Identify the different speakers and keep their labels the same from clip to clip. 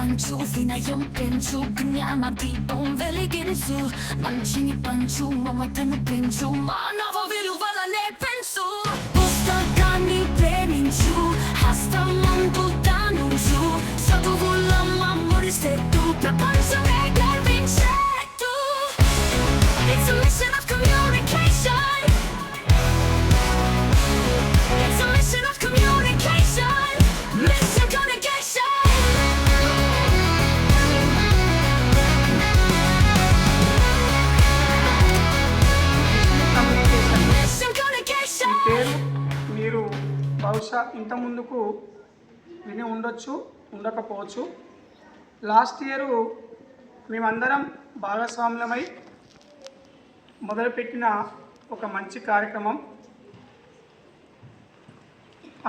Speaker 1: పంచు వినయం పెంచు జ్ఞాన దీపం వెలిగించు మంచిని పంచు మమతను పెంచు మానవ విలువలనే పెంచు పుస్తకాన్ని ప్రేమించు హస్తం అందుతానుచు చదువుల ముడిసెట్టు ప్రపంచమే గర్వించేట్టు It's a mission of communication It's a mission of communication Mission communication Mission communication
Speaker 2: ఈ పేరు మీరు బహుశా ఇంత ముందుకు విని ఉండొచ్చు ఉండకపోవచ్చు. లాస్ట్ ఇయర్ మేమందరం భాగస్వామ్యమై మొదలుపెట్టిన ఒక మంచి కార్యక్రమం.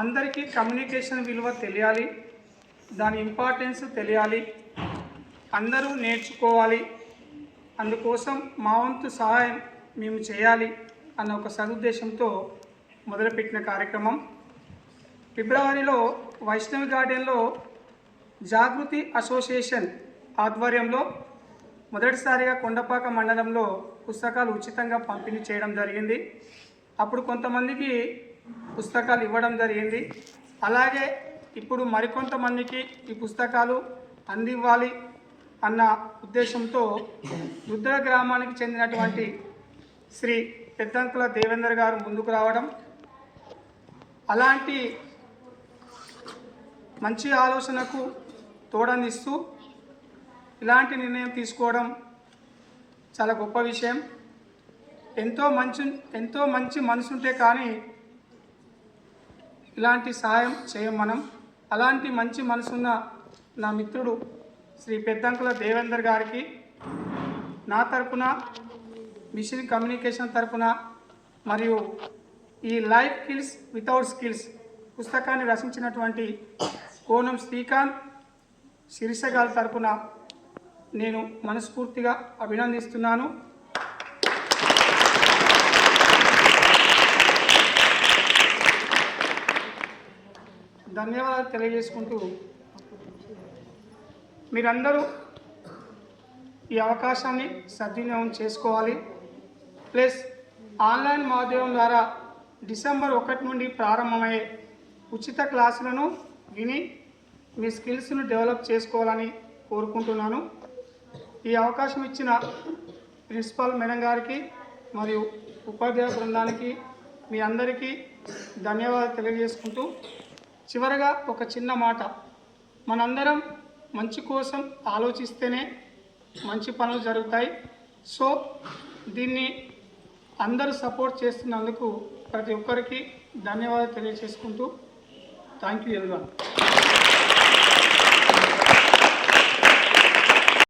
Speaker 2: అందరికీ కమ్యూనికేషన్ విలువ తెలియాలి, దాని ఇంపార్టెన్స్ తెలియాలి, అందరూ నేర్చుకోవాలి, అందుకోసం మా వంతు సహాయం మేము చేయాలి అన్న ఒక సదుద్దేశంతో మొదలుపెట్టిన కార్యక్రమం. ఫిబ్రవరిలో వైష్ణవి గార్డెన్లో జాగృతి అసోసియేషన్ ఆధ్వర్యంలో మొదటిసారిగా కొండపాక మండలంలో పుస్తకాలు ఉచితంగా పంపిణీ చేయడం జరిగింది. అప్పుడు కొంతమందికి పుస్తకాలు ఇవ్వడం జరిగింది. అలాగే ఇప్పుడు మరికొంతమందికి ఈ పుస్తకాలు అందివ్వాలి అన్న ఉద్దేశంతో రుద్ర గ్రామానికి చెందినటువంటి శ్రీ పెద్దంకుల దేవేందర్ గారు ముందుకు రావడం, అలాంటి మంచి ఆలోచనకు తోడనిస్తూ ఇలాంటి నిర్ణయం తీసుకోవడం చాలా గొప్ప విషయం. ఎంతో మంచి మనసుంటే కానీ ఇలాంటి సహాయం చేయం మనం. అలాంటి మంచి మనసున్న నా మిత్రుడు శ్రీ పెద్దంకుల దేవేందర్ గారికి నా తరపున, మిషన్ కమ్యూనికేషన్ తరపున మరియు ఈ లైఫ్ స్కిల్స్ వితౌట్ స్కిల్స్ పుస్తకాన్ని రచించినటువంటి కోనం శ్రీకాంత్ శిరీష గారి తరపున నేను మనస్ఫూర్తిగా అభినందిస్తున్నాను. ధన్యవాదాలు తెలియజేసుకుంటూ మీరందరూ ఈ అవకాశాన్ని సద్వినియోగం చేసుకోవాలి. ప్లస్ ఆన్లైన్ మాధ్యమం ద్వారా డిసెంబర్ 1 నుండి ప్రారంభమయ్యే ఉచిత క్లాసులను విని మీ స్కిల్స్ను డెవలప్ చేసుకోవాలని కోరుకుంటున్నాను. ఈ అవకాశం ఇచ్చిన ప్రిన్సిపాల్ మేడం గారికి మరియు ఉపాధ్యాయ బృందానికి మీ అందరికీ ధన్యవాదాలు తెలియజేసుకుంటూ చివరగా ఒక చిన్న మాట, మనందరం మంచి కోసం ఆలోచిస్తేనే మంచి పనులు జరుగుతాయి. సో దీన్ని అందరూ సపోర్ట్ చేస్తున్నందుకు ప్రతి ఒక్కరికి ధన్యవాదాలు తెలియజేసుకుంటూ థ్యాంక్ యూ ఎవరీవన్.